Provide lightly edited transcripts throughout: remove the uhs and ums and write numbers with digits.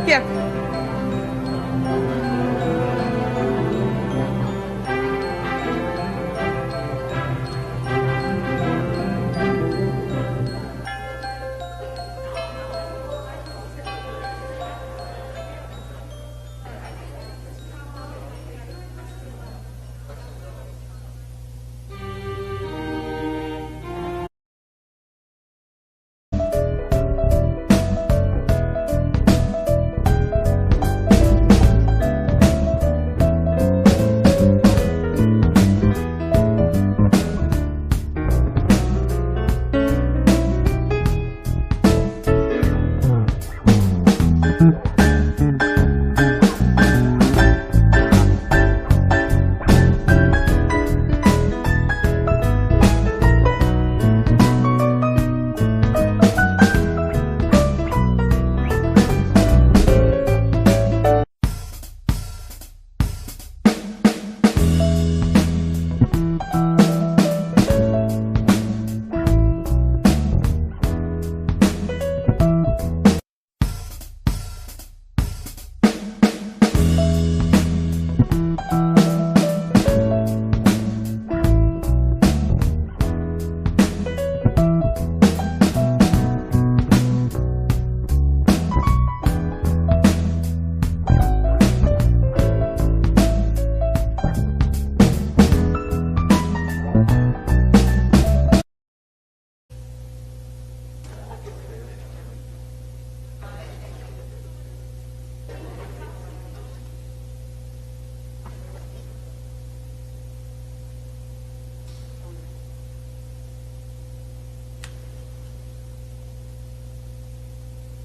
Yeah.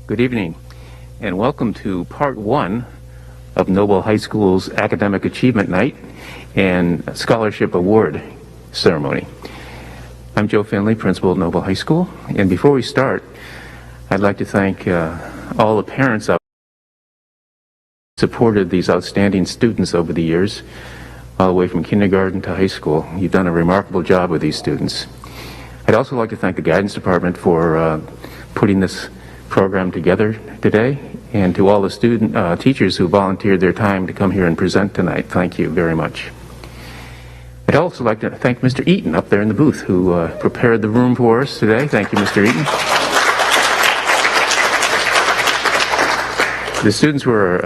Good evening, and welcome to part one of Noble High School's Academic Achievement Night and Scholarship Award Ceremony. I'm Joe Finley, Principal at Noble High School, and before we start, I'd like to thank all the parents out who supported these outstanding students over the years, all the way from kindergarten to high school. You've done a remarkable job with these students. I'd also like to thank the Guidance Department for putting this program together today, and to all the teachers who volunteered their time to come here and present tonight. Thank you very much. I'd also like to thank Mr. Eaton up there in the booth who prepared the room for us today. Thank you, Mr. Eaton. The students we're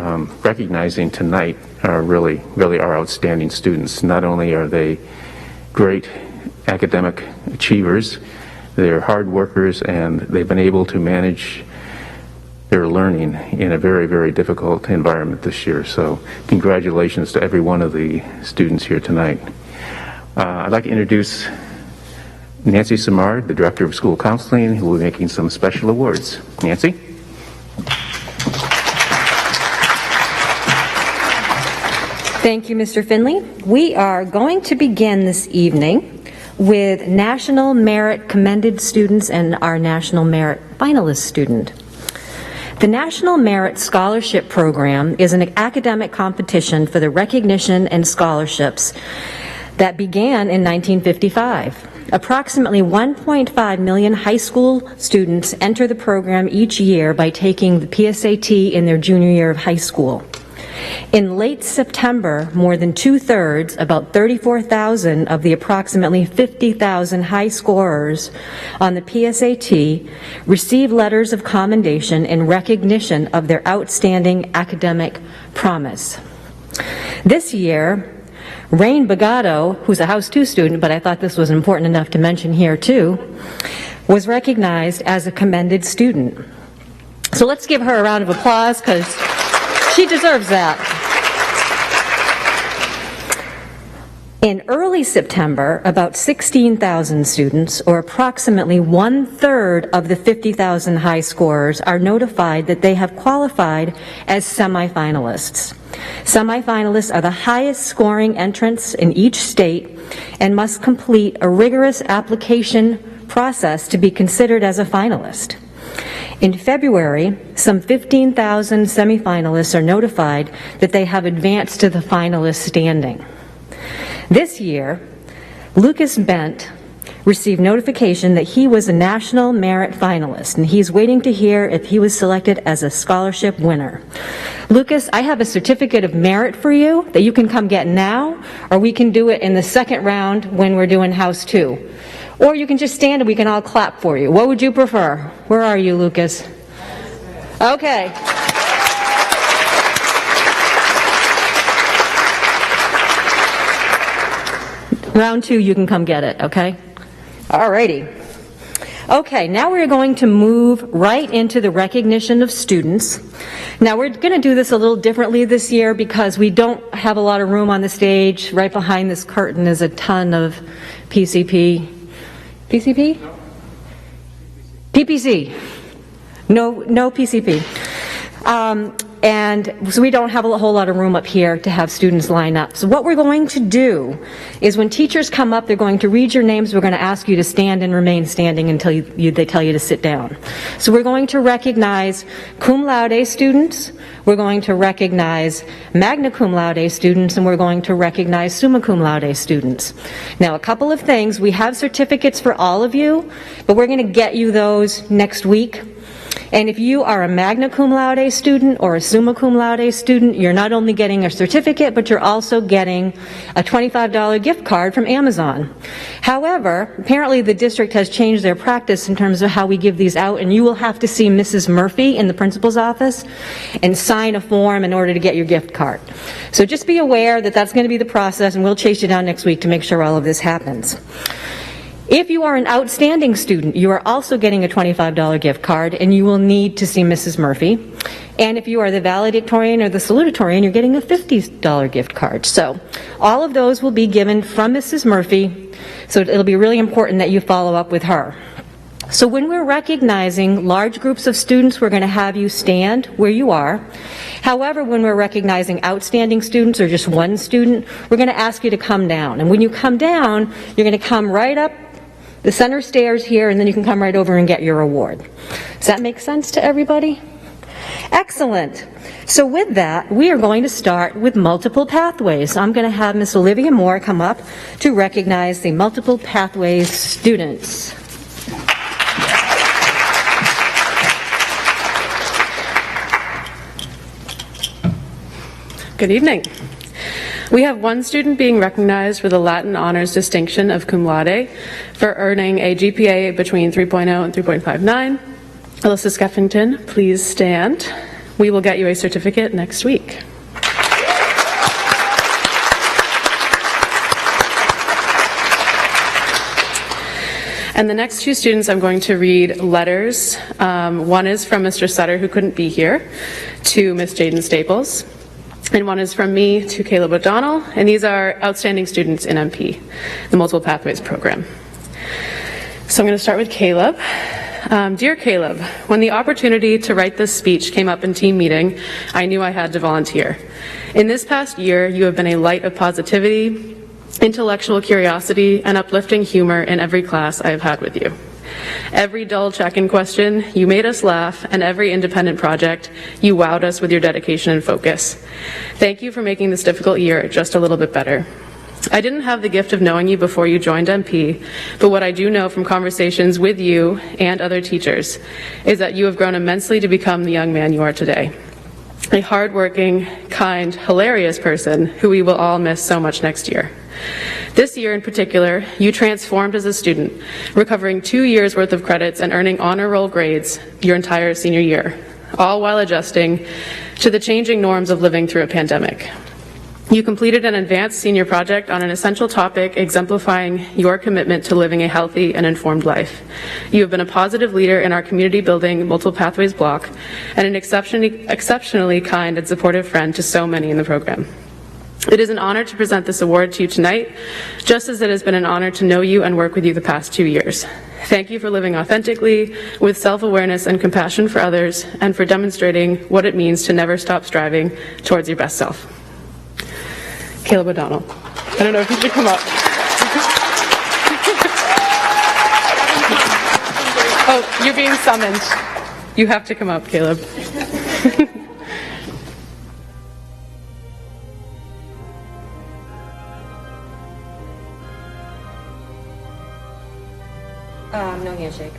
recognizing tonight are really are outstanding students. Not only are they great academic achievers, they're hard workers, and they've been able to manage their learning in a very, very difficult environment this year. So congratulations to every one of the students here tonight. I'd like to introduce Nancy Simard, the Director of School Counseling, who will be making some special awards. Nancy? Thank you, Mr. Finley. We are going to begin this evening with National Merit Commended students and our National Merit Finalist student. The National Merit Scholarship Program is an academic competition for the recognition and scholarships that began in 1955. Approximately 1.5 million high school students enter the program each year by taking the PSAT in their junior year of high school. In late September, more than two-thirds, about 34,000 of the approximately 50,000 high scorers on the PSAT received letters of commendation in recognition of their outstanding academic promise. This year, Rain Bagato, who's a House 2 student, but I thought this was important enough to mention here too, was recognized as a commended student. So let's give her a round of applause, because she deserves that. In early September, about 16,000 students, or approximately one-third of the 50,000 high scorers, are notified that they have qualified as semifinalists. Semifinalists are the highest scoring entrants in each state and must complete a rigorous application process to be considered as a finalist. In February, some 15,000 semifinalists are notified that they have advanced to the finalist standing. This year, Lucas Bent received notification that he was a National Merit Finalist, and he's waiting to hear if he was selected as a scholarship winner. Lucas, I have a certificate of merit for you that you can come get now, or we can do it in the second round when we're doing House 2. Or you can just stand and we can all clap for you. What would you prefer? Where are you, Lucas? Okay. Round 2, you can come get it, okay? All righty. Okay, now we're going to move right into the recognition of students. Now we're going to do this a little differently this year because we don't have a lot of room on the stage. Right behind this curtain is a ton of PCP. PCP? No. PPC. No PCP. And so we don't have a whole lot of room up here to have students line up. So what we're going to do is when teachers come up, they're going to read your names. We're going to ask you to stand and remain standing until they tell you to sit down. So we're going to recognize cum laude students, we're going to recognize magna cum laude students, and we're going to recognize summa cum laude students. Now, a couple of things. We have certificates for all of you, but we're going to get you those next week. And if you are a magna cum laude student or a summa cum laude student, you're not only getting a certificate, but you're also getting a $25 gift card from Amazon. However, apparently the district has changed their practice in terms of how we give these out, and you will have to see Mrs. Murphy in the principal's office and sign a form in order to get your gift card. So just be aware that that's going to be the process, and we'll chase you down next week to make sure all of this happens. If you are an outstanding student, you are also getting a $25 gift card, and you will need to see Mrs. Murphy. And if you are the valedictorian or the salutatorian, you're getting a $50 gift card. So all of those will be given from Mrs. Murphy, so it'll be really important that you follow up with her. So when we're recognizing large groups of students, we're going to have you stand where you are. However, when we're recognizing outstanding students or just one student, we're going to ask you to come down. And when you come down, you're going to come right up the center stairs here, and then you can come right over and get your award. Does that make sense to everybody? Excellent. So with that, we are going to start with multiple pathways. I'm going to have Miss Olivia Moore come up to recognize the multiple pathways students. Good evening. We have one student being recognized with a Latin honors distinction of cum laude for earning a GPA between 3.0 and 3.59. Alyssa Skeffington, please stand. We will get you a certificate next week. And the next two students, I'm going to read letters. One is from Mr. Sutter, who couldn't be here, to Miss Jaden Staples. And one is from me to Caleb O'Donnell, and these are outstanding students in MP, the Multiple Pathways program. So I'm going to start with Caleb. Dear Caleb, when the opportunity to write this speech came up in team meeting, I knew I had to volunteer. In this past year, you have been a light of positivity, intellectual curiosity, and uplifting humor in every class I have had with you. Every dull check-in question, you made us laugh, and every independent project, you wowed us with your dedication and focus. Thank you for making this difficult year just a little bit better. I didn't have the gift of knowing you before you joined MP, but what I do know from conversations with you and other teachers is that you have grown immensely to become the young man you are today. A hardworking, kind, hilarious person who we will all miss so much next year. This year in particular, you transformed as a student, recovering 2 years worth of credits and earning honor roll grades your entire senior year, all while adjusting to the changing norms of living through a pandemic. You completed an advanced senior project on an essential topic exemplifying your commitment to living a healthy and informed life. You have been a positive leader in our community building Multiple Pathways block and an exceptionally kind and supportive friend to so many in the program. It is an honor to present this award to you tonight, just as it has been an honor to know you and work with you the past 2 years. Thank you for living authentically, with self-awareness and compassion for others, and for demonstrating what it means to never stop striving towards your best self. Caleb O'Donnell. I don't know if you should come up. Oh, you're being summoned. You have to come up, Caleb. handshake.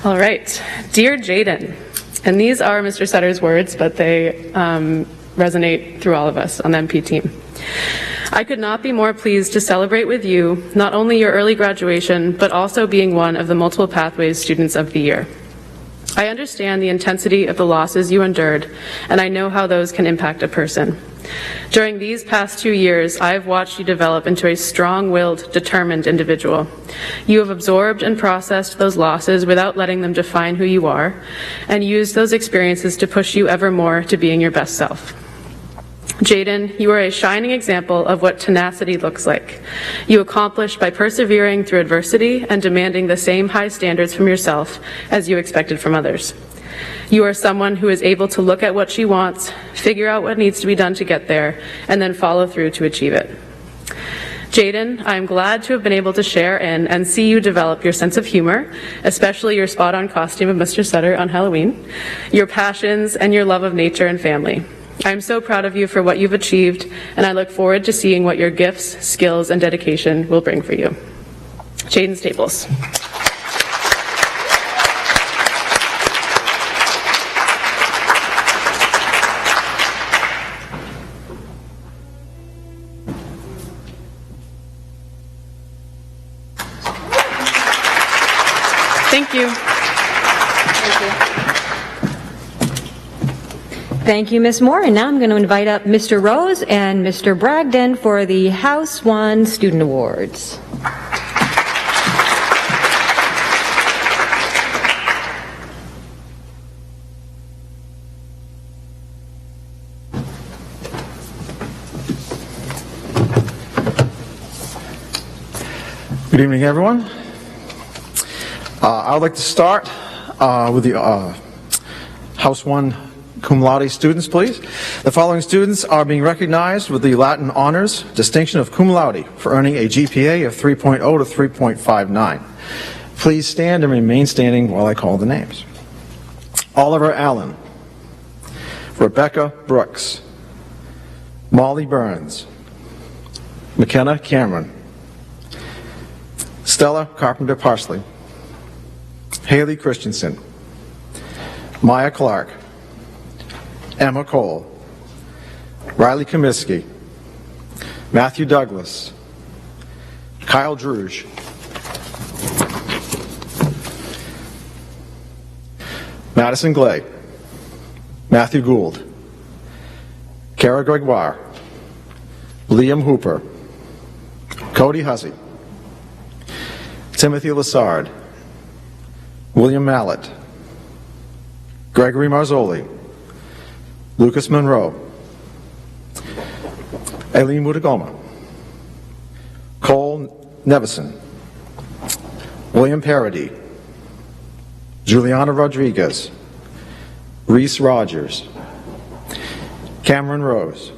All right. Dear Jaden, and these are Mr. Sutter's words, but they resonate through all of us on the MP team. I could not be more pleased to celebrate with you not only your early graduation, but also being one of the Multiple Pathways Students of the Year. I understand the intensity of the losses you endured, and I know how those can impact a person. During these past 2 years, I have watched you develop into a strong-willed, determined individual. You have absorbed and processed those losses without letting them define who you are, and used those experiences to push you ever more to being your best self. Jaden, you are a shining example of what tenacity looks like. You accomplish by persevering through adversity and demanding the same high standards from yourself as you expected from others. You are someone who is able to look at what she wants, figure out what needs to be done to get there, and then follow through to achieve it. Jaden, I am glad to have been able to share in and see you develop your sense of humor, especially your spot-on costume of Mr. Sutter on Halloween, your passions, and your love of nature and family. I am so proud of you for what you've achieved, and I look forward to seeing what your gifts, skills, and dedication will bring for you. Jaden Staples. Thank you. Thank you, Ms. Moore. And now I'm going to invite up Mr. Rose and Mr. Bragdon for the House 1 Student Awards. Good evening, everyone. I would like to start with the House 1 cum laude students, please. The following students are being recognized with the Latin Honors Distinction of Cum Laude for earning a GPA of 3.0 to 3.59. Please stand and remain standing while I call the names. Oliver Allen, Rebecca Brooks, Molly Burns, McKenna Cameron, Stella Carpenter Parsley, Haley Christensen, Maya Clark, Emma Cole, Riley Comiskey, Matthew Douglas, Kyle Druge, Madison Glay, Matthew Gould, Kara Gregoire, Liam Hooper, Cody Hussey, Timothy Lassard, William Mallett, Gregory Marzoli, Lucas Monroe, Aileen Mutagoma, Cole Nevison, William Parody, Juliana Rodriguez, Reese Rogers, Cameron Rose,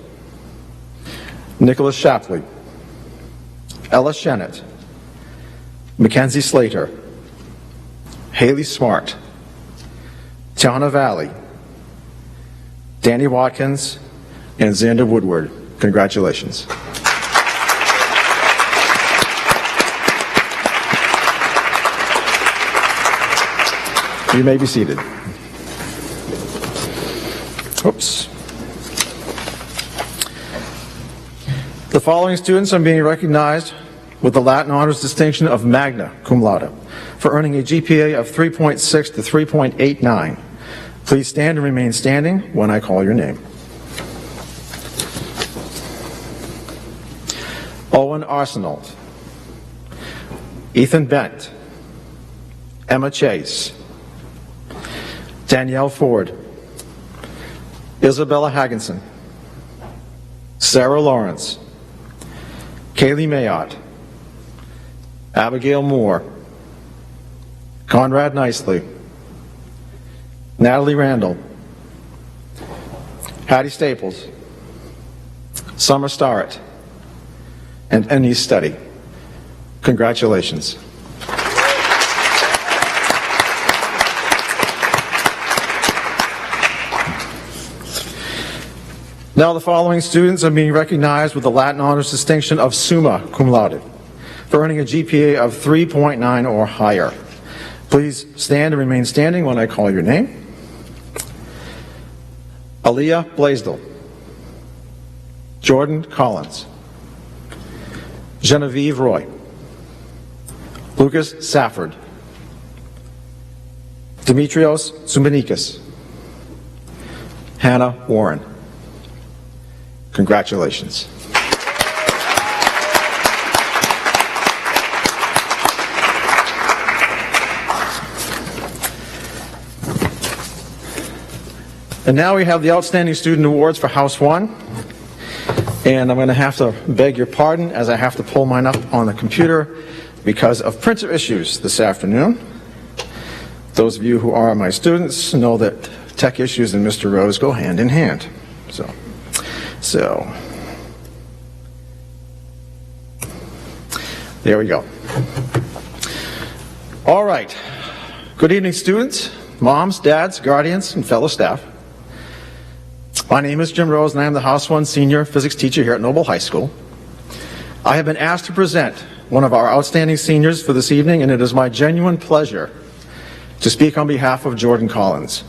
Nicholas Shapley, Ella Shennett, Mackenzie Slater, Haley Smart, Tiana Valley, Danny Watkins, and Xander Woodward. Congratulations. You may be seated. Oops. The following students are being recognized with the Latin Honors Distinction of Magna Cum Laude for earning a GPA of 3.6 to 3.89. Please stand and remain standing when I call your name. Owen Arsenault, Ethan Bent, Emma Chase, Danielle Ford, Isabella Hagginson, Sarah Lawrence, Kaylee Mayotte, Abigail Moore, Conrad Nicely, Natalie Randall, Hattie Staples, Summer Starrett, and Anise Study. Congratulations. Now the following students are being recognized with the Latin Honors Distinction of Summa Cum Laude for earning a GPA of 3.9 or higher. Please stand and remain standing when I call your name. Aaliyah Blaisdell, Jordan Collins, Genevieve Roy, Lucas Safford, Dimitrios Zumbanikis, Hannah Warren. Congratulations. And now we have the Outstanding Student Awards for House 1. And I'm going to have to beg your pardon as I have to pull mine up on the computer because of printer issues this afternoon. Those of you who are my students know that tech issues and Mr. Rose go hand in hand. So there we go. All right. Good evening, students, moms, dads, guardians, and fellow staff. My name is Jim Rose, and I am the House 1 Senior Physics teacher here at Noble High School. I have been asked to present one of our outstanding seniors for this evening, and it is my genuine pleasure to speak on behalf of Jordan Collins.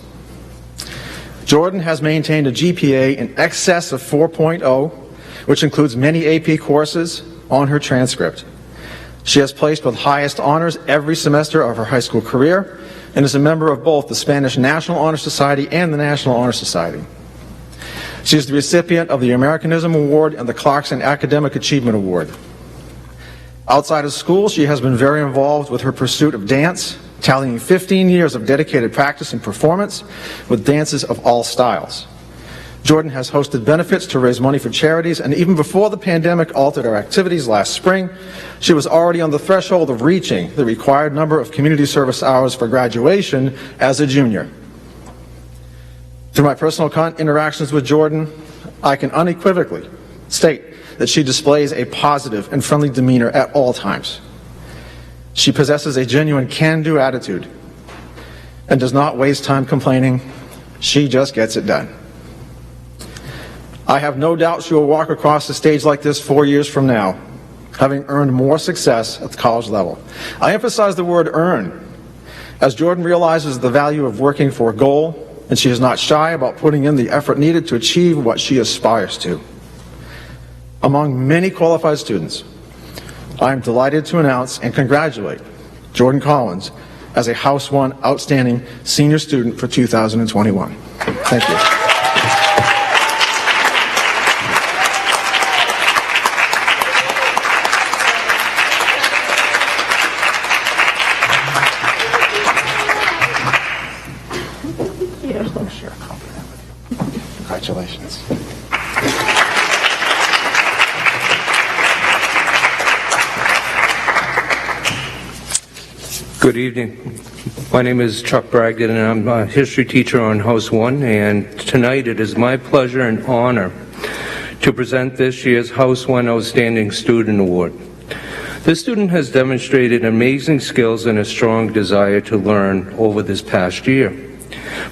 Jordan has maintained a GPA in excess of 4.0, which includes many AP courses on her transcript. She has placed with highest honors every semester of her high school career and is a member of both the Spanish National Honor Society and the National Honor Society. She is the recipient of the Americanism Award and the Clarkson Academic Achievement Award. Outside of school, she has been very involved with her pursuit of dance, tallying 15 years of dedicated practice and performance with dances of all styles. Jordan has hosted benefits to raise money for charities, and even before the pandemic altered our activities last spring, she was already on the threshold of reaching the required number of community service hours for graduation as a junior. Through my personal interactions with Jordan, I can unequivocally state that she displays a positive and friendly demeanor at all times. She possesses a genuine can-do attitude and does not waste time complaining. She just gets it done. I have no doubt she will walk across the stage like this 4 years from now, having earned more success at the college level. I emphasize the word earn, as Jordan realizes the value of working for a goal, and she is not shy about putting in the effort needed to achieve what she aspires to. Among many qualified students, I am delighted to announce and congratulate Jordan Collins as a House 1 Outstanding Senior Student for 2021. Thank you. Congratulations. Good evening. My name is Chuck Bragdon, and I'm a history teacher on House 1, and tonight it is my pleasure and honor to present this year's House 1 Outstanding Student Award. This student has demonstrated amazing skills and a strong desire to learn over this past year.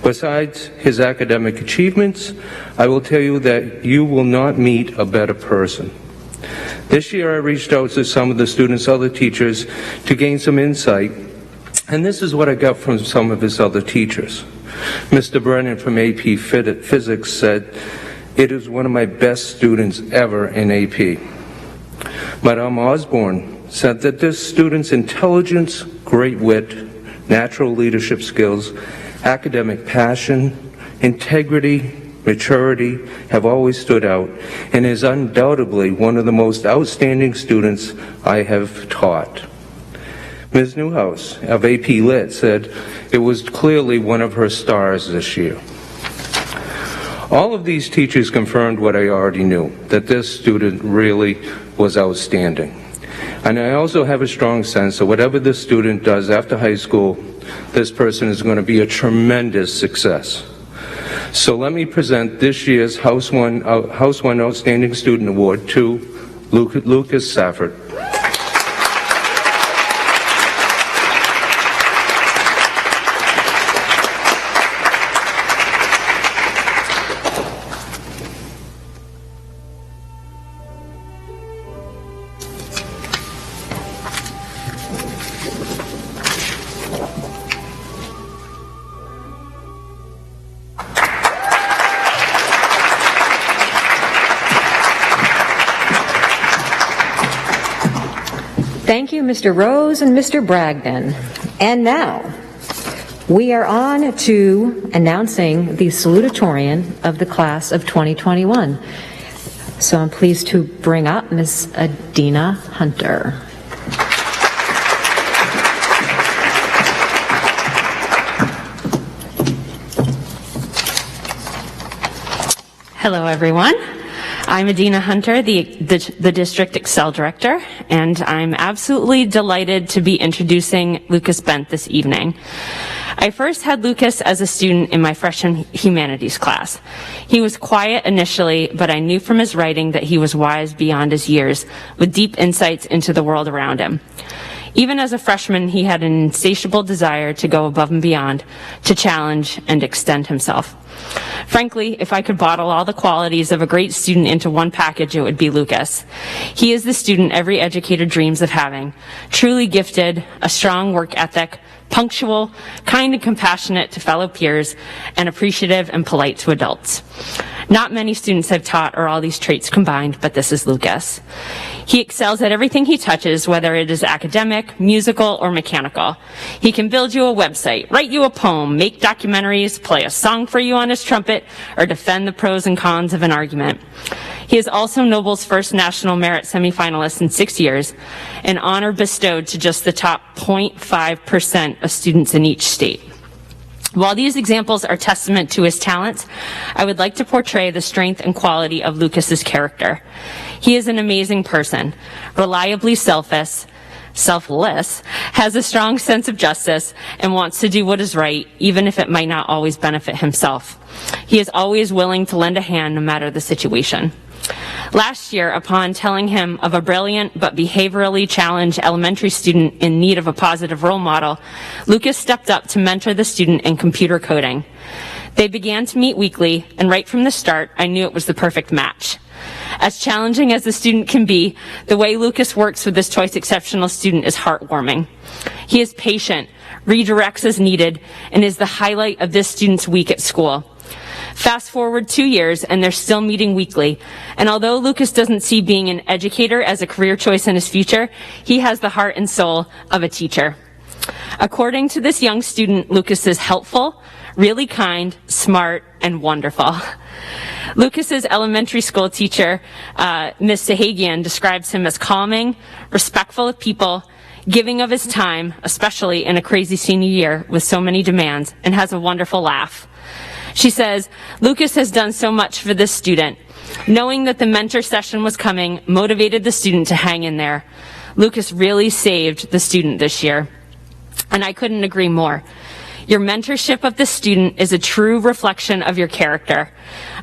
Besides his academic achievements, I will tell you that you will not meet a better person. This year I reached out to some of the students' other teachers to gain some insight, and this is what I got from some of his other teachers. Mr. Brennan from AP Physics said, "It is one of my best students ever in AP." Madame Osborne said that this student's intelligence, great wit, natural leadership skills, academic passion, integrity, maturity have always stood out, and is undoubtedly one of the most outstanding students I have taught. Ms. Newhouse of AP Lit said it was clearly one of her stars this year. All of these teachers confirmed what I already knew, that this student really was outstanding. And I also have a strong sense that whatever this student does after high school, this person is going to be a tremendous success. So let me present this year's House 1 Outstanding Student Award to Lucas Safford. Thank you, Mr. Rose and Mr. Bragdon. And now, we are on to announcing the salutatorian of the class of 2021. So I'm pleased to bring up Ms. Adina Hunter. Hello, everyone. I'm Adina Hunter, the District Excel Director, and I'm absolutely delighted to be introducing Lucas Bent this evening. I first had Lucas as a student in my freshman humanities class. He was quiet initially, but I knew from his writing that he was wise beyond his years, with deep insights into the world around him. Even as a freshman, he had an insatiable desire to go above and beyond, to challenge and extend himself. Frankly, if I could bottle all the qualities of a great student into one package, it would be Lucas. He is the student every educator dreams of having. Truly gifted, a strong work ethic, punctual, kind and compassionate to fellow peers, and appreciative and polite to adults. Not many students I've taught are all these traits combined, but this is Lucas. He excels at everything he touches, whether it is academic, musical, or mechanical. He can build you a website, write you a poem, make documentaries, play a song for you on his trumpet, or defend the pros and cons of an argument. He is also Noble's first National Merit semifinalist in 6 years, an honor bestowed to just the top 0.5% of students in each state. While these examples are testament to his talents, I would like to portray the strength and quality of Lucas's character. He is an amazing person, reliably selfless, has a strong sense of justice, and wants to do what is right, even if it might not always benefit himself. He is always willing to lend a hand no matter the situation. Last year, upon telling him of a brilliant but behaviorally challenged elementary student in need of a positive role model, Lucas stepped up to mentor the student in computer coding. They began to meet weekly, and right from the start, I knew it was the perfect match. As challenging as the student can be, the way Lucas works with this twice exceptional student is heartwarming. He is patient, redirects as needed, and is the highlight of this student's week at school. Fast forward 2 years, and they're still meeting weekly. And although Lucas doesn't see being an educator as a career choice in his future, he has the heart and soul of a teacher. According to this young student, Lucas is helpful, really kind, smart, and wonderful. Lucas's elementary school teacher, Ms. Sahagian, describes him as calming, respectful of people, giving of his time, especially in a crazy senior year with so many demands, and has a wonderful laugh. She says, Lucas has done so much for this student. Knowing that the mentor session was coming motivated the student to hang in there. Lucas really saved the student this year. And I couldn't agree more. Your mentorship of this student is a true reflection of your character.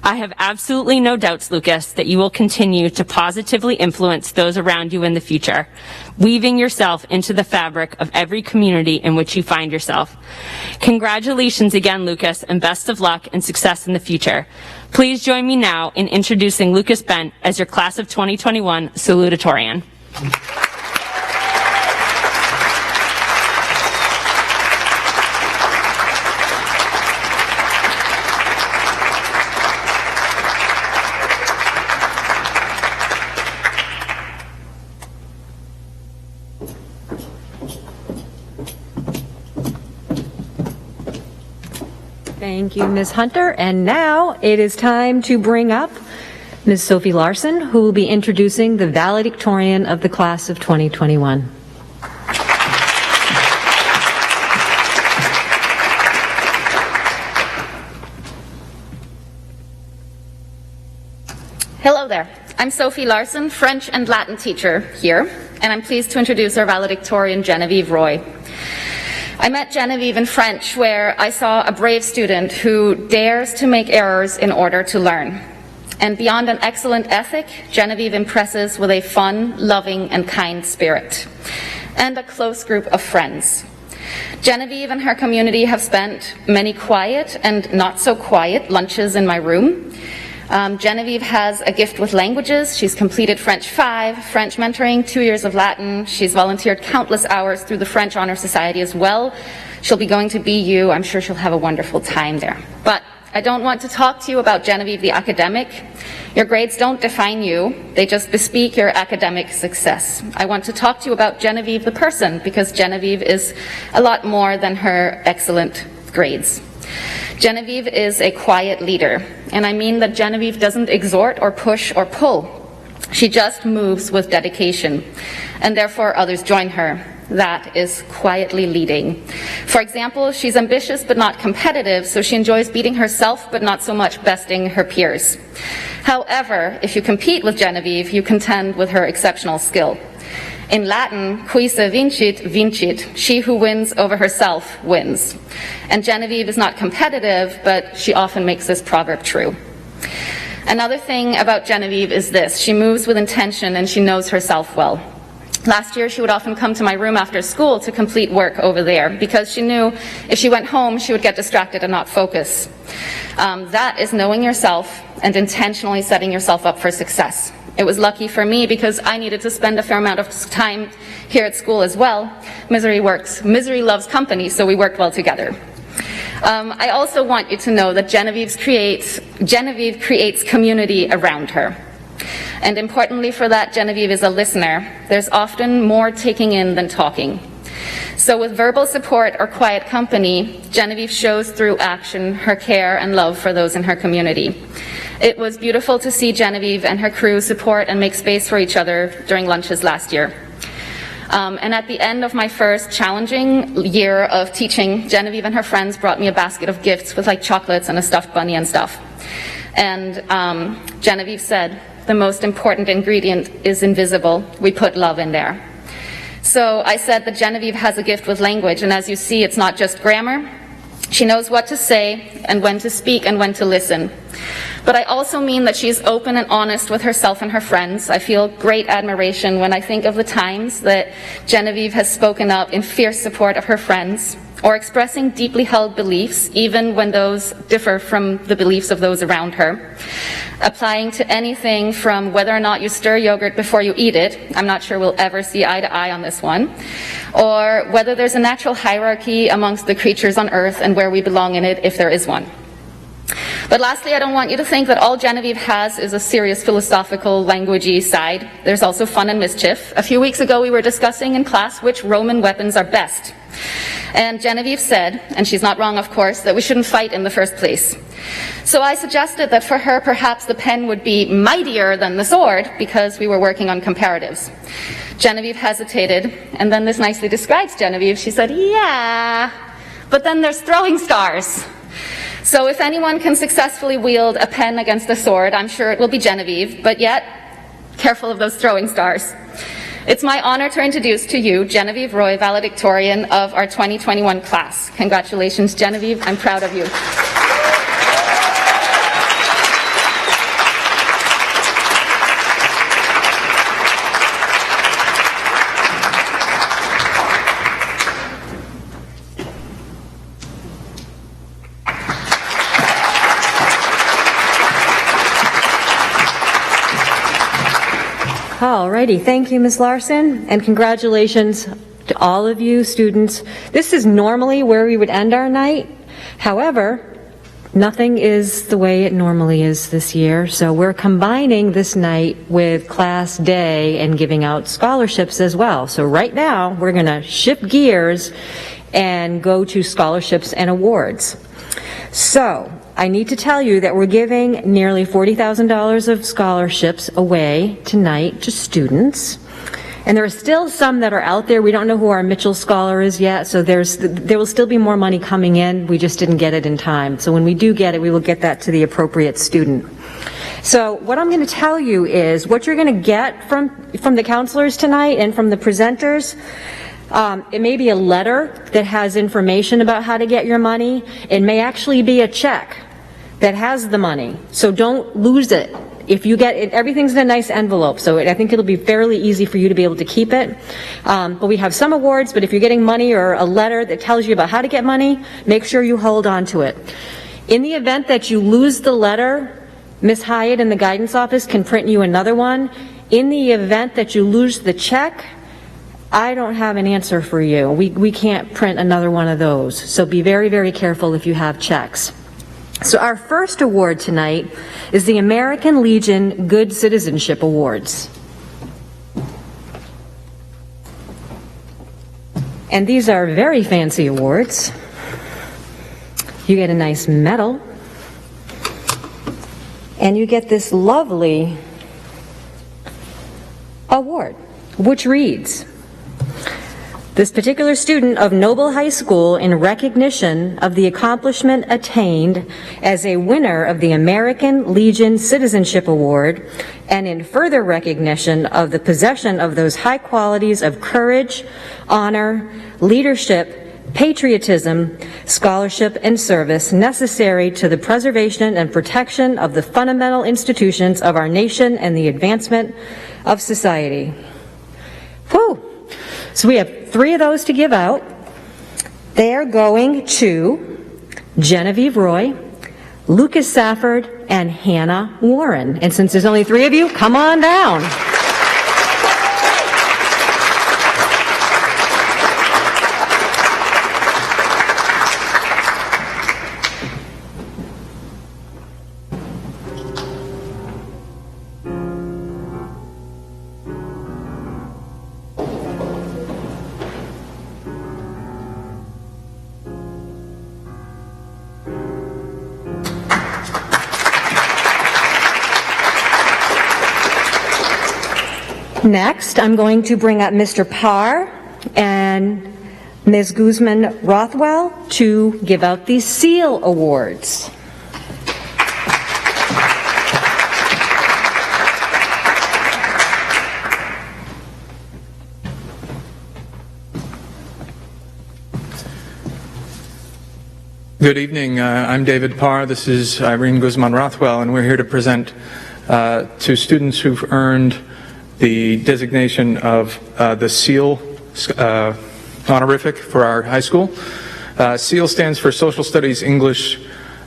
I have absolutely no doubts, Lucas, that you will continue to positively influence those around you in the future, weaving yourself into the fabric of every community in which you find yourself. Congratulations again, Lucas, and best of luck and success in the future. Please join me now in introducing Lucas Bent as your Class of 2021 salutatorian. Thank you, Ms. Hunter. And now it is time to bring up Ms. Sophie Larson, who will be introducing the valedictorian of the class of 2021. Hello there. I'm Sophie Larson, French and Latin teacher here, and I'm pleased to introduce our valedictorian, Genevieve Roy. I met Genevieve in French, where I saw a brave student who dares to make errors in order to learn. And beyond an excellent ethic, Genevieve impresses with a fun, loving, and kind spirit, and a close group of friends. Genevieve and her community have spent many quiet and not so quiet lunches in my room. Genevieve has a gift with languages. She's completed French 5, French mentoring, 2 years of Latin. She's volunteered countless hours through the French Honor Society as well. She'll be going to BU. I'm sure she'll have a wonderful time there. But I don't want to talk to you about Genevieve the academic. Your grades don't define you, they just bespeak your academic success. I want to talk to you about Genevieve the person, because Genevieve is a lot more than her excellent grades. Genevieve is a quiet leader, and I mean that Genevieve doesn't exhort or push or pull. She just moves with dedication, and therefore others join her. That is quietly leading. For example, she's ambitious but not competitive, so she enjoys beating herself but not so much besting her peers. However, if you compete with Genevieve, you contend with her exceptional skill. In Latin, qui se vincit, vincit. She who wins over herself wins. And Genevieve is not competitive, but she often makes this proverb true. Another thing about Genevieve is this: she moves with intention and she knows herself well. Last year, she would often come to my room after school to complete work over there, because she knew if she went home, she would get distracted and not focus. That is knowing yourself and intentionally setting yourself up for success. It was lucky for me because I needed to spend a fair amount of time here at school as well. Misery loves company, so we worked well together. I also want you to know that Genevieve creates community around her. And importantly for that, Genevieve is a listener. There's often more taking in than talking. So with verbal support or quiet company, Genevieve shows through action her care and love for those in her community. It was beautiful to see Genevieve and her crew support and make space for each other during lunches last year. And at the end of my first challenging year of teaching, Genevieve and her friends brought me a basket of gifts with like chocolates and a stuffed bunny and stuff. And Genevieve said, "The most important ingredient is invisible. We put love in there." So I said that Genevieve has a gift with language, and as you see, it's not just grammar. She knows what to say and when to speak and when to listen. But I also mean that she's open and honest with herself and her friends. I feel great admiration when I think of the times that Genevieve has spoken up in fierce support of her friends, or expressing deeply held beliefs, even when those differ from the beliefs of those around her. Applying to anything from whether or not you stir yogurt before you eat it, I'm not sure we'll ever see eye to eye on this one, or whether there's a natural hierarchy amongst the creatures on earth and where we belong in it, if there is one. But lastly, I don't want you to think that all Genevieve has is a serious philosophical, languagey side. There's also fun and mischief. A few weeks ago, we were discussing in class which Roman weapons are best. And Genevieve said, and she's not wrong of course, that we shouldn't fight in the first place. So I suggested that for her, perhaps the pen would be mightier than the sword, because we were working on comparatives. Genevieve hesitated, and then this nicely describes Genevieve. She said, "Yeah, but then there's throwing stars." So if anyone can successfully wield a pen against a sword, I'm sure it will be Genevieve, but yet, careful of those throwing stars. It's my honor to introduce to you Genevieve Roy Valedictorian of our 2021 class. Congratulations, Genevieve. I'm proud of you. Alrighty, thank you, Ms. Larson, and congratulations to all of you students. This is normally where we would end our night. However, nothing is the way it normally is this year, so we're combining this night with class day and giving out scholarships as well. So right now, we're going to shift gears and go to scholarships and awards. So, I need to tell you that we're giving nearly $40,000 of scholarships away tonight to students. And there are still some that are out there. We don't know who our Mitchell Scholar is yet, so there will still be more money coming in. We just didn't get it in time. So when we do get it, we will get that to the appropriate student. So what I'm going to tell you is what you're going to get from the counselors tonight and from the presenters. It may be a letter that has information about how to get your money. It may actually be a check that has the money, so don't lose it. If you get it, everything's in a nice envelope, so I think it'll be fairly easy for you to be able to keep it. But we have some awards, but if you're getting money or a letter that tells you about how to get money, make sure you hold on to it. In the event that you lose the letter, Ms. Hyatt in the guidance office can print you another one. In the event that you lose the check, I don't have an answer for you. We can't print another one of those, so be very, very careful if you have checks. So our first award tonight is the American Legion Good Citizenship Awards. And these are very fancy awards. You get a nice medal, and you get this lovely award, which reads, "This particular student of Noble High School, in recognition of the accomplishment attained as a winner of the American Legion Citizenship Award, and in further recognition of the possession of those high qualities of courage, honor, leadership, patriotism, scholarship, and service necessary to the preservation and protection of the fundamental institutions of our nation and the advancement of society." Whew! So we have 3 of those to give out. They are going to Genevieve Roy, Lucas Safford, and Hannah Warren. And since there's only 3 of you, come on down. Next, I'm going to bring up Mr. Parr and Ms. Guzman Rothwell to give out the SEAL Awards. Good evening. I'm David Parr. This is Irene Guzman Rothwell, and we're here to present to students who've earned the designation of the SEAL honorific for our high school. SEAL stands for Social Studies, English,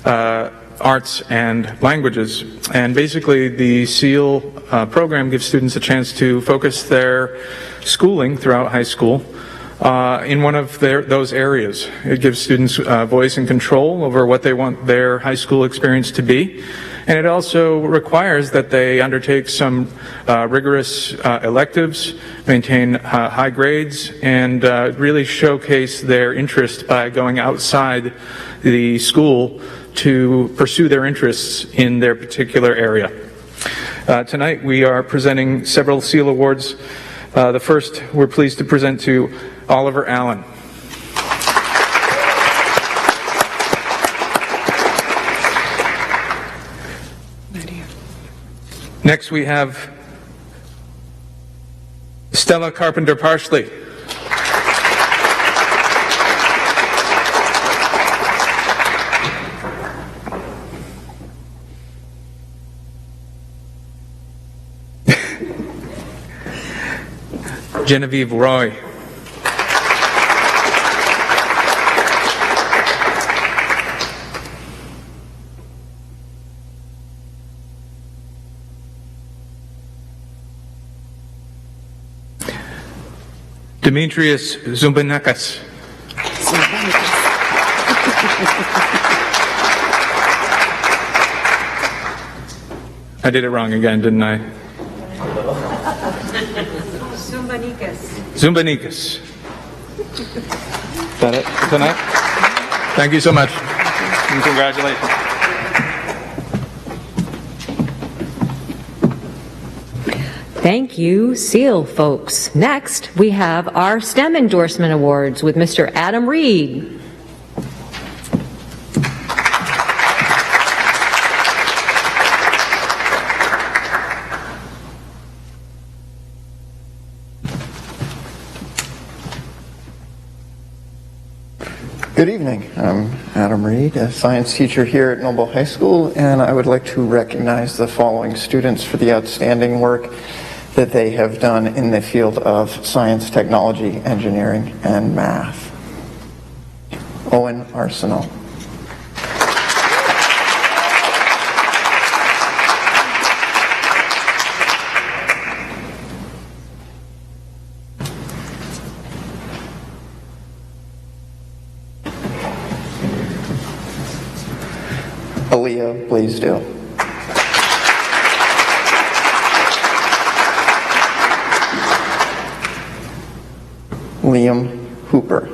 Arts, and Languages. And basically, the SEAL program gives students a chance to focus their schooling throughout high school in one of those areas. It gives students voice and control over what they want their high school experience to be. And it also requires that they undertake some rigorous electives, maintain high grades, and really showcase their interest by going outside the school to pursue their interests in their particular area. Tonight we are presenting several SEAL Awards. The first we're pleased to present to Oliver Allen. Next we have Stella Carpenter Parsley. Genevieve Roy. Demetrius Zumbanakas. I did it wrong again, didn't I? Zumbanikas. Is that it for tonight? Thank you so much. And congratulations. Thank you, SEAL folks. Next, we have our STEM Endorsement Awards with Mr. Adam Reed. Good evening. I'm Adam Reed, a science teacher here at Noble High School, and I would like to recognize the following students for the outstanding work that they have done in the field of science, technology, engineering, and math. Owen Arsenal. Leah Blaisdell. Liam Hooper.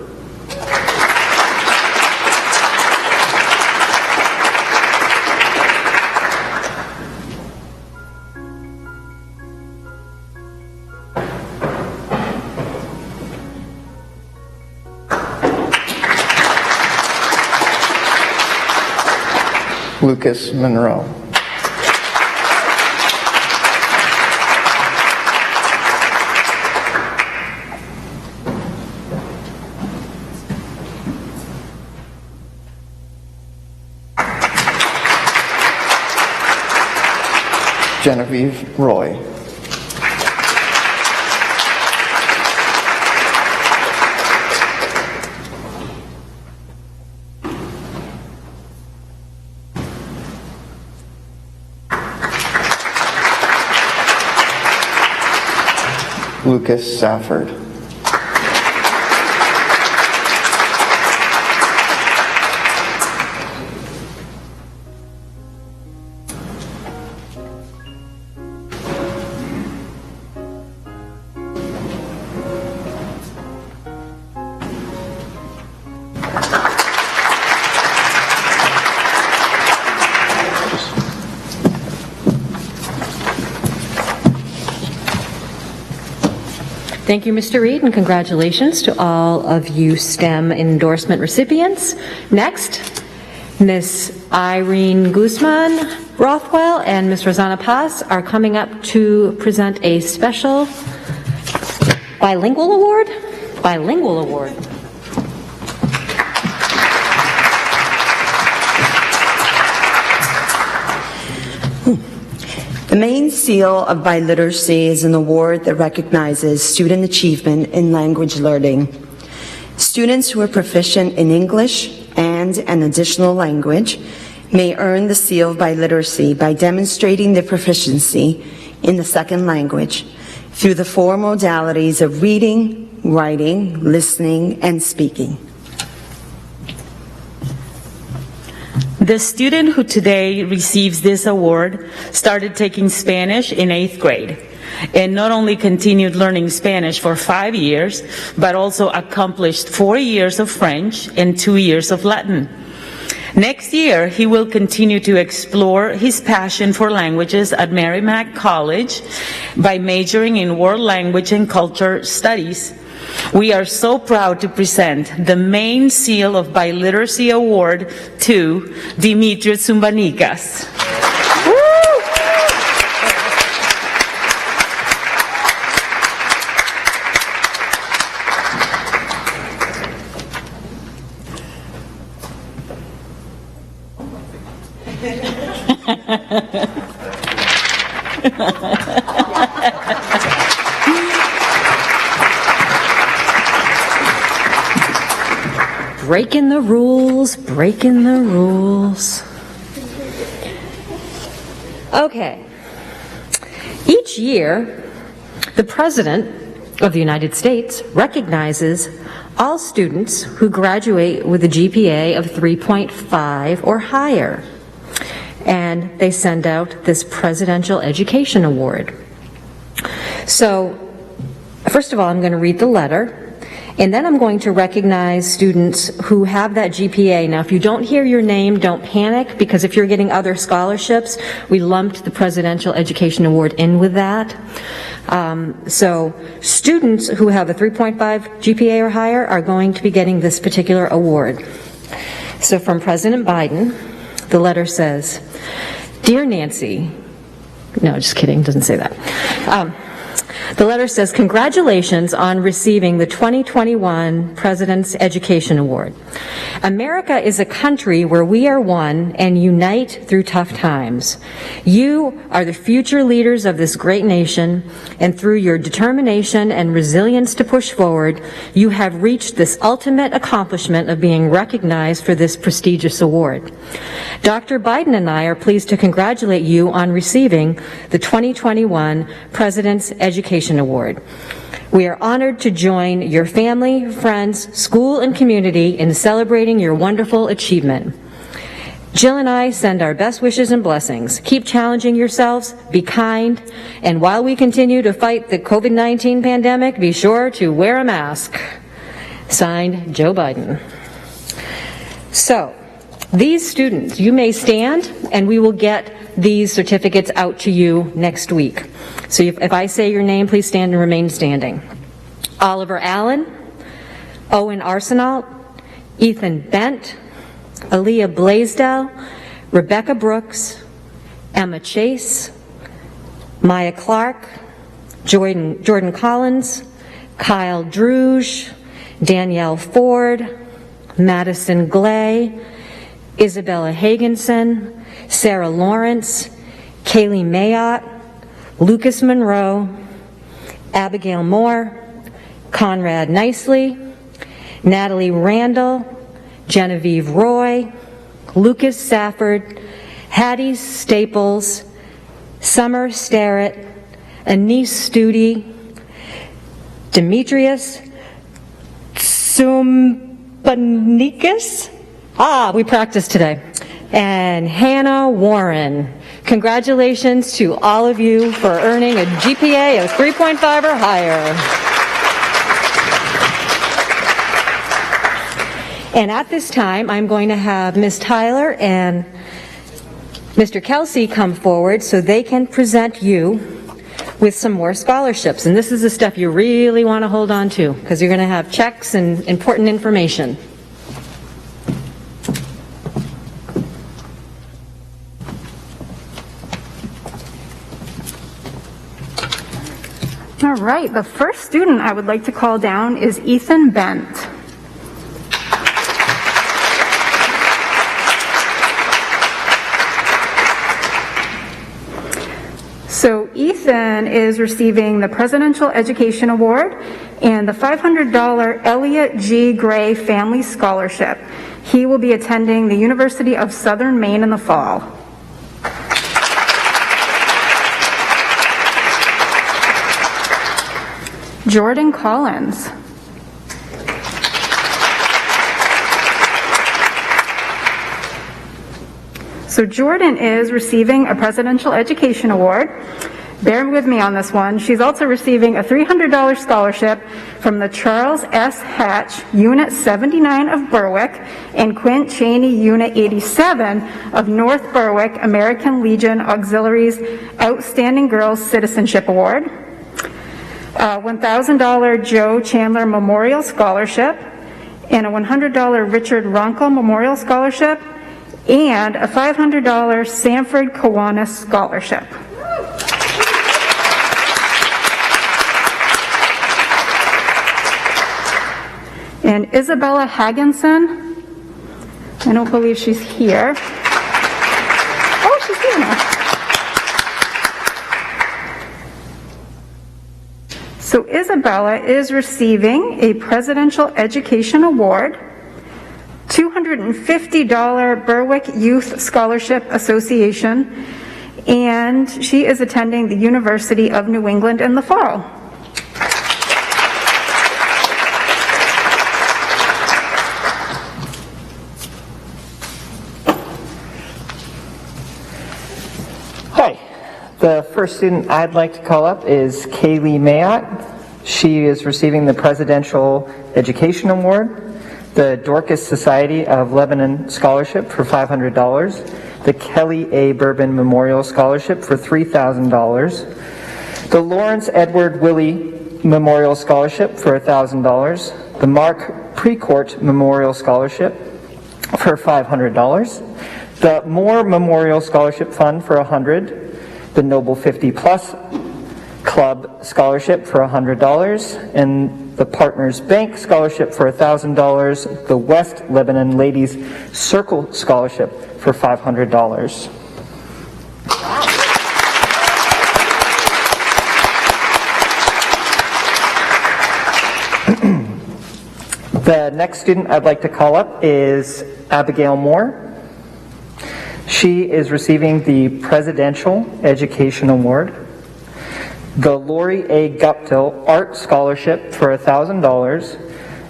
Lucas Monroe. Genevieve Roy. Lucas Safford. Thank you, Mr. Reed, and congratulations to all of you STEM endorsement recipients. Next, Ms. Irene Guzman Rothwell and Ms. Rosanna Paz are coming up to present a special Bilingual Award? Bilingual Award. The main seal of biliteracy is an award that recognizes student achievement in language learning. Students who are proficient in English and an additional language may earn the seal of biliteracy by demonstrating their proficiency in the second language through the four modalities of reading, writing, listening, and speaking. The student who today receives this award started taking Spanish in 8th grade and not only continued learning Spanish for 5 years, but also accomplished 4 years of French and 2 years of Latin. Next year, he will continue to explore his passion for languages at Merrimack College by majoring in World Language and Culture Studies. We are so proud to present the main seal of Biliteracy Award to Demetrius Zumbanikas. Breaking the rules, breaking the rules. Okay. Each year, the President of the United States recognizes all students who graduate with a GPA of 3.5 or higher. And they send out this Presidential Education Award. So, first of all, I'm going to read the letter. And then I'm going to recognize students who have that GPA. Now, if you don't hear your name, don't panic, because if you're getting other scholarships, we lumped the Presidential Education Award in with that. So students who have a 3.5 GPA or higher are going to be getting this particular award. So from President Biden, the letter says, "Dear Nancy," no, just kidding, doesn't say that. The letter says, "Congratulations on receiving the 2021 President's Education Award. America is a country where we are one and unite through tough times. You are the future leaders of this great nation, and through your determination and resilience to push forward, you have reached this ultimate accomplishment of being recognized for this prestigious award. Dr. Biden and I are pleased to congratulate you on receiving the 2021 President's Education Award. We are honored to join your family, friends, school, and community in celebrating your wonderful achievement. Jill and I send our best wishes and blessings. Keep challenging yourselves, be kind, and while we continue to fight the COVID-19 pandemic, be sure to wear a mask. Signed, Joe Biden. So, these students, you may stand, and we will get these certificates out to you next week. So if I say your name, please stand and remain standing. Oliver Allen, Owen Arsenault, Ethan Bent, Aaliyah Blaisdell, Rebecca Brooks, Emma Chase, Maya Clark, Jordan Collins, Kyle Druge, Danielle Ford, Madison Glay, Isabella Hagenson, Sarah Lawrence, Kaylee Mayotte, Lucas Monroe, Abigail Moore, Conrad Nicely, Natalie Randall, Genevieve Roy, Lucas Safford, Hattie Staples, Summer Starrett, Anise Studi, Demetrius Sumbanikis, we practiced today, and Hannah Warren. Congratulations to all of you for earning a GPA of 3.5 or higher. And at this time, I'm going to have Ms. Tyler and Mr. Kelsey come forward so they can present you with some more scholarships. And this is the stuff you really want to hold on to because you're going to have checks and important information. All right, the first student I would like to call down is Ethan Bent. So Ethan is receiving the Presidential Education Award and the $500 Elliott G. Gray Family Scholarship. He will be attending the University of Southern Maine in the fall. Jordan Collins. So Jordan is receiving a Presidential Education Award. Bear with me on this one. She's also receiving a $300 scholarship from the Charles S. Hatch Unit 79 of Berwick and Quint Cheney Unit 87 of North Berwick American Legion Auxiliaries Outstanding Girls Citizenship Award, $1,000 Joe Chandler Memorial Scholarship, and a $100 Richard Runkle Memorial Scholarship, and a $500 Sanford Kiwanis Scholarship. And Isabella Hagginson, I don't believe she's here. Oh, she's here now. So Isabella is receiving a Presidential Education Award, $250 Berwick Youth Scholarship Association, and she is attending the University of New England in the fall. Hi, the first student I'd like to call up is Kaylee Mayotte. She is receiving the Presidential Education Award, the Dorcas Society of Lebanon Scholarship for $500, the Kelly A. Bourbon Memorial Scholarship for $3,000, the Lawrence Edward Willey Memorial Scholarship for $1,000, the Mark Precourt Memorial Scholarship for $500, the Moore Memorial Scholarship Fund for $100, the Noble 50 Plus Club Scholarship for $100, and the Partners Bank Scholarship for $1,000, the West Lebanon Ladies Circle Scholarship for $500. The next student I'd like to call up is Abigail Moore. She is receiving the Presidential Education Award, the Lori A. Guptill Art Scholarship for $1,000,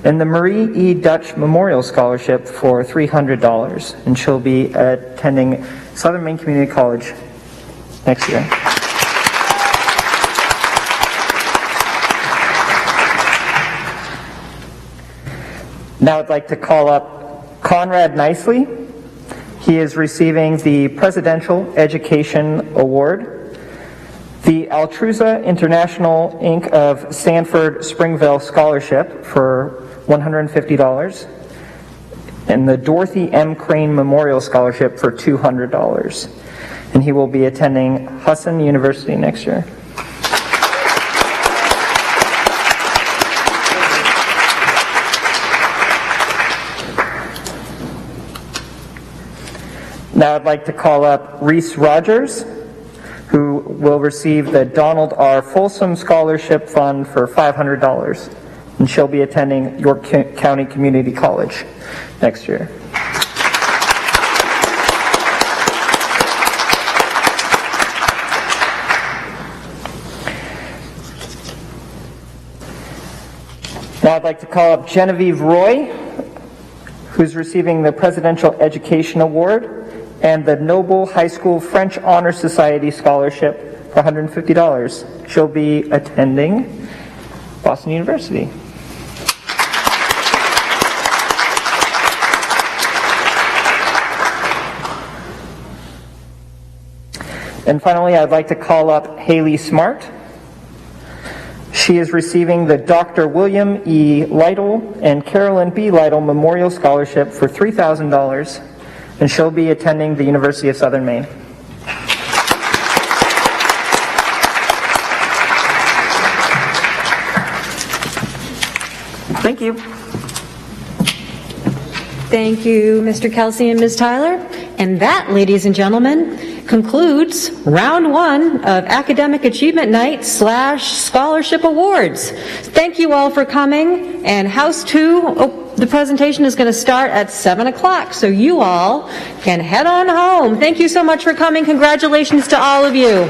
and the Marie E. Dutch Memorial Scholarship for $300. And she'll be attending Southern Maine Community College next year. Now I'd like to call up Conrad Nicely. He is receiving the Presidential Education Award, the Altruza International Inc. of Sanford Springville Scholarship for $150, and the Dorothy M. Crane Memorial Scholarship for $200. And he will be attending Husson University next year. Now I'd like to call up Reese Rogers, who will receive the Donald R. Folsom Scholarship Fund for $500, and she'll be attending York County Community College next year. Now I'd like to call up Genevieve Roy, who's receiving the Presidential Education Award and the Noble High School French Honor Society Scholarship for $150. She'll be attending Boston University. And finally, I'd like to call up Haley Smart. She is receiving the Dr. William E. Lytle and Carolyn B. Lytle Memorial Scholarship for $3,000, and she'll be attending the University of Southern Maine. Thank you. Thank you, Mr. Kelsey and Ms. Tyler. And that, ladies and gentlemen, concludes round one of Academic Achievement Night / Scholarship Awards. Thank you all for coming. And House 2, the presentation is going to start at 7 o'clock, so you all can head on home. Thank you so much for coming. Congratulations to all of you.